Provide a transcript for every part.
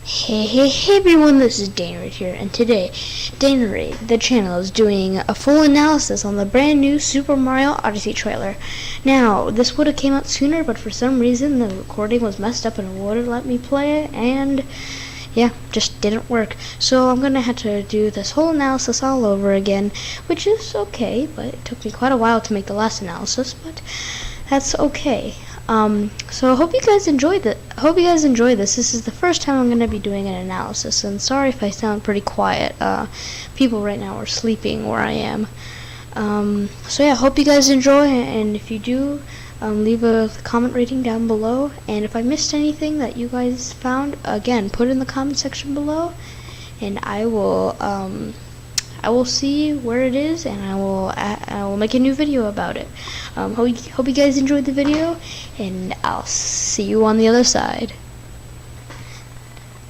Hey everyone, this is Danerade here, and today, Danerade, the channel, is doing a full analysis on the brand new Super Mario Odyssey trailer. Now, this would have came out sooner, but for some reason the recording was messed up and it wouldn't let me play it, and yeah, just didn't work. So I'm gonna have to do this whole analysis all over again, which is okay, but it took me quite a while to make the last analysis, but that's okay. So I hope you guys enjoyed it. This is the first time I'm going to be doing an analysis, and sorry if I sound pretty quiet. People right now are sleeping where I am. So yeah, hope you guys enjoy, and if you do, leave a comment rating down below, and if I missed anything that you guys found, again, put it in the comment section below, and I will see where it is, and I will make a new video about it. Hope you guys enjoyed the video, and I'll see you on the other side.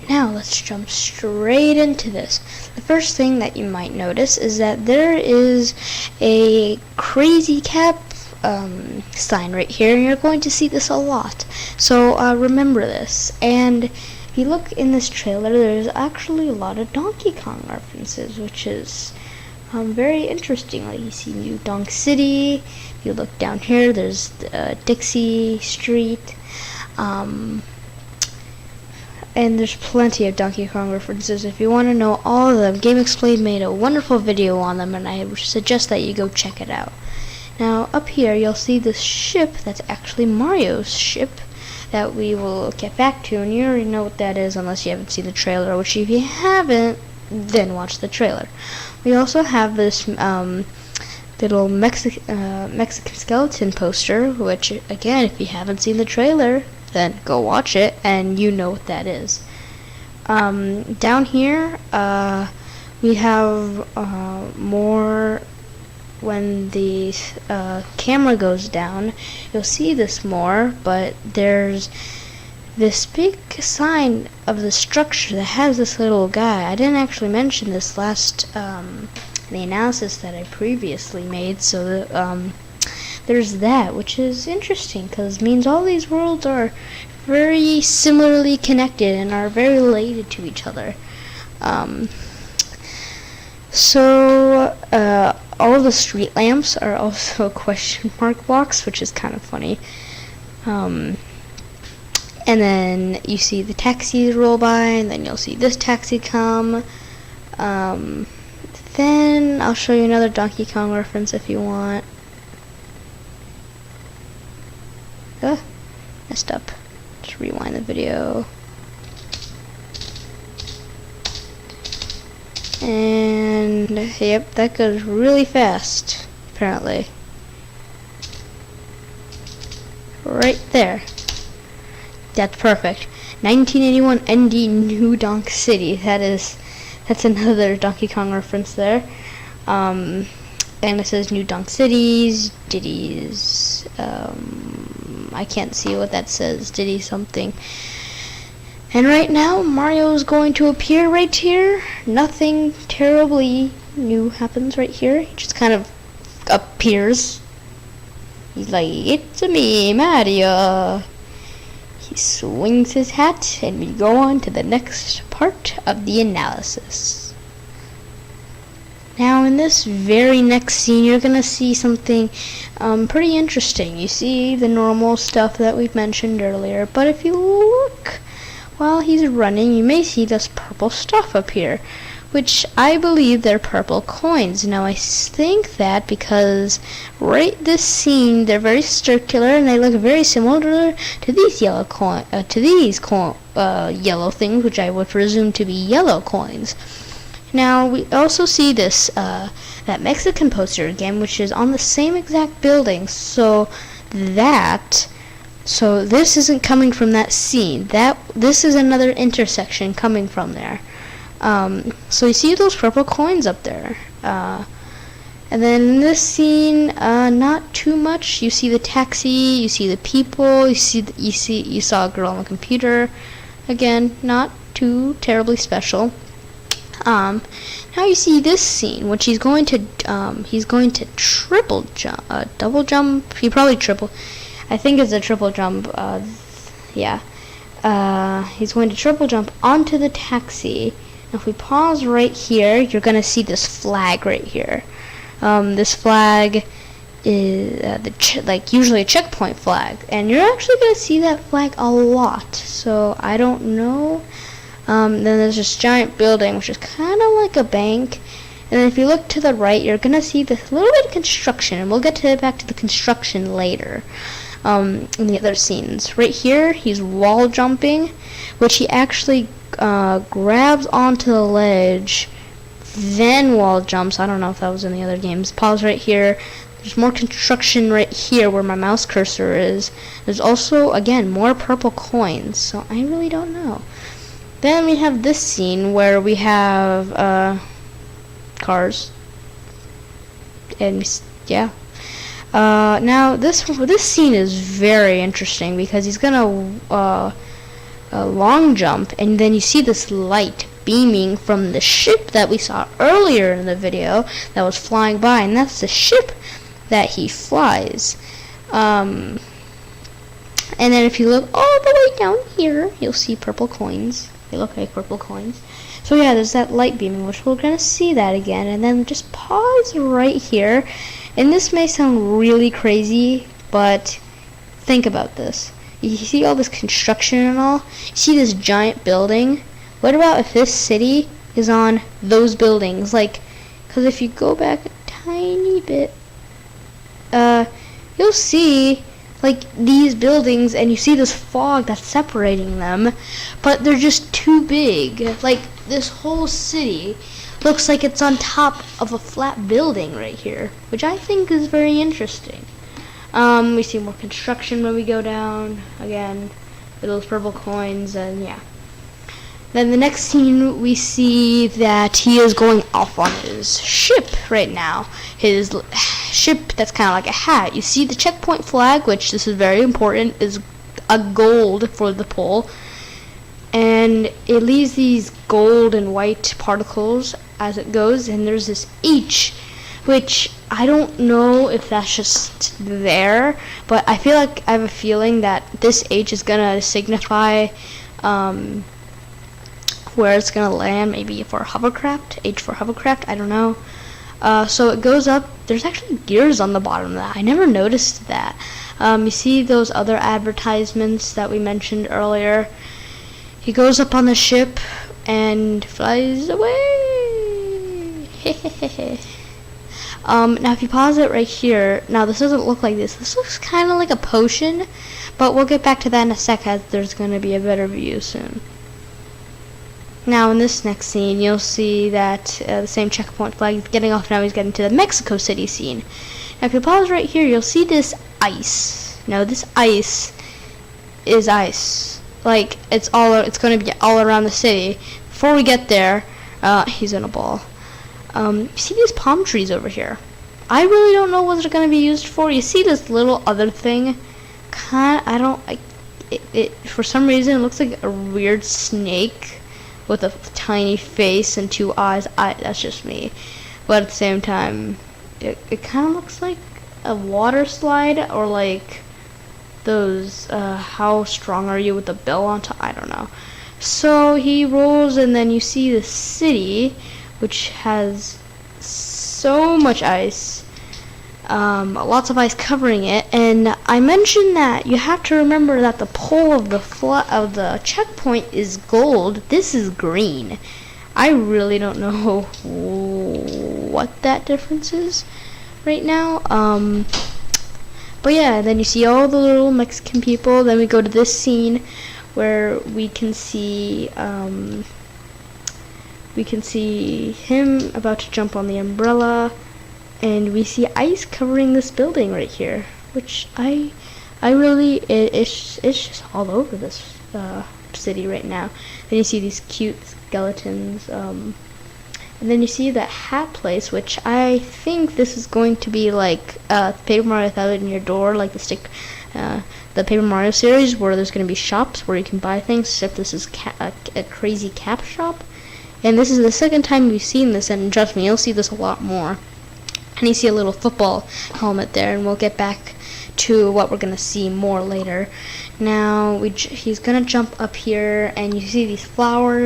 Now let's jump straight into this. The first thing that you might notice is that there is a crazy cap sign right here, and you're going to see this a lot. So remember this. And if you look in this trailer, there's actually a lot of Donkey Kong references, which is very interesting. Like, you see New Donk City. If you look down here, there's Dixie Street, and there's plenty of Donkey Kong references. If you want to know all of them, Game Explained made a wonderful video on them, and I suggest that you go check it out. Now up here you'll see this ship that's actually Mario's ship that we will get back to, and you already know what that is unless you haven't seen the trailer, which if you haven't, then watch the trailer. We also have this little Mexican skeleton poster, which again, if you haven't seen the trailer, then go watch it and you know what that is. Down here we have more. When the camera goes down, you'll see this more, but there's this big sign of the structure that has this little guy. I didn't actually mention this last the analysis that I previously made, so there's that, which is interesting because it means all these worlds are very similarly connected and are very related to each other. All of the street lamps are also question mark blocks, which is kind of funny. And then you see the taxis roll by, and then you'll see this taxi come. Then I'll show you another Donkey Kong reference if you want. Messed up. Just rewind the video. And yep, that goes really fast, apparently. Right there. That's perfect. 1981 ND New Donk City. That's another Donkey Kong reference there. And it says New Donk Cities, Diddy's. I can't see what that says. Diddy something. And right now, Mario is going to appear right here. Nothing terribly new happens right here. He just kind of appears. He's like, "It's me, Mario." He swings his hat, and we go on to the next part of the analysis. Now, in this very next scene, you're going to see something pretty interesting. You see the normal stuff that we've mentioned earlier, but if you look while he's running, you may see this purple stuff up here, which I believe they're purple coins. Now I think that because right this scene, they're very circular and they look very similar to these yellow yellow things, which I would presume to be yellow coins. Now we also see this that Mexican poster again, which is on the same exact building. So this isn't coming from that scene. This is another intersection coming from there. So you see those purple coins up there. And then in this scene, not too much. You see the taxi, you see the people, you saw a girl on the computer. Again, not too terribly special. Now you see this scene, which he's going to triple jump, double jump. He probably triple. I think it's a triple jump. Yeah. he's going to triple jump onto the taxi. Now if we pause right here, you're going to see this flag right here. This flag is like usually a checkpoint flag, and you're actually going to see that flag a lot. So I don't know. Then there's this giant building, which is kind of like a bank. And then if you look to the right, you're going to see this little bit of construction, and we'll get back to the construction later in the other scenes. Right here, he's wall jumping, which he actually grabs onto the ledge, then wall jumps. I don't know if that was in the other games. Pause right here. There's more construction right here where my mouse cursor is. There's also, again, more purple coins, so I really don't know. Then we have this scene where we have cars, and yeah. Now this scene is very interesting because he's gonna long jump, and then you see this light beaming from the ship that we saw earlier in the video that was flying by, and that's the ship that he flies. And then if you look all the way down here, you'll see purple coins. They look like purple coins. So yeah, there's that light beaming, which we're gonna see that again. And then just pause right here. And this may sound really crazy, but think about this. You see all this construction and all? You see this giant building? What about if this city is on those buildings? Like, because if you go back a tiny bit, you'll see like these buildings, and you see this fog that's separating them, but they're just too big. Like, this whole city looks like it's on top of a flat building right here, which I think is very interesting. We see more construction when we go down again with those purple coins, and yeah. Then the next scene, we see that he is going off on his ship right now. His ship that's kind of like a hat. You see the checkpoint flag, which this is very important, is a gold for the pole. And it leaves these gold and white particles as it goes, and there's this H, which I don't know if that's just there, but I feel like I have a feeling that this H is gonna signify where it's gonna land, maybe for hovercraft, H for hovercraft, I don't know. So it goes up. There's actually gears on the bottom of that. I never noticed that. You see those other advertisements that we mentioned earlier. He goes up on the ship and flies away. Now if you pause it right here, now this doesn't look like this. This looks kind of like a potion, but we'll get back to that in a sec, as there's going to be a better view soon. Now in this next scene, you'll see that the same checkpoint flag is getting off. Now he's getting to the Mexico City scene. Now if you pause right here, you'll see this ice. Now this ice is ice. Like, it's going to be all around the city. Before we get there, he's in a ball. You see these palm trees over here? I really don't know what they're going to be used for. You see this little other thing? For some reason, it looks like a weird snake with a tiny face and two eyes. That's just me. But at the same time, it kind of looks like a water slide, or like those, how strong are you with the bell on top? I don't know. So he rolls, and then you see the city, which has so much ice, lots of ice covering it. And I mentioned that you have to remember that the pole of the checkpoint is gold. This is green. I really don't know what that difference is right now. But yeah, then you see all the little Mexican people. Then we go to this scene where we can see him about to jump on the umbrella, and we see ice covering this building right here, which I really, it's just all over this city right now. Then you see these cute skeletons, and then you see that hat place, which I think this is going to be like Paper Mario without it in your door, like the Paper Mario series, where there's going to be shops where you can buy things, except this is a crazy cap shop. And this is the second time we've seen this, and trust me, you'll see this a lot more. And you see a little football helmet there, and we'll get back to what we're gonna see more later. Now he's gonna jump up here, and you see these flowers.